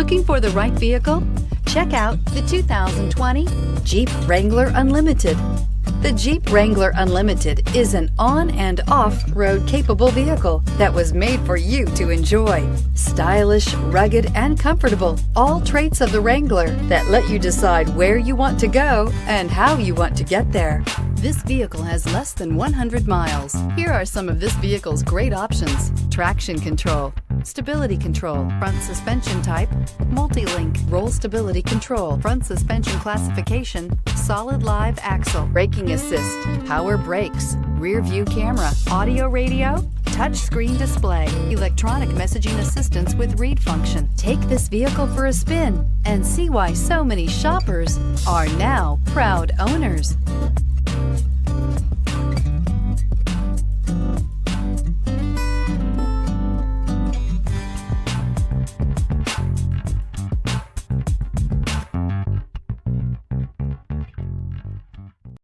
Looking for the right vehicle? Check out the 2020 Jeep Wrangler Unlimited. The Jeep Wrangler Unlimited is an on- and off-road capable vehicle that was made for you to enjoy. Stylish, rugged, and comfortable, all traits of the Wrangler that let you decide where you want to go and how you want to get there. This vehicle has less than 100 miles. Here are some of this vehicle's great options: traction control, stability control, front suspension type, multi-link, roll stability control, front suspension classification, solid live axle, braking assist, power brakes, rear view camera, audio radio, touch screen display, electronic messaging assistance with read function. Take this vehicle for a spin and see why so many shoppers are now proud owners.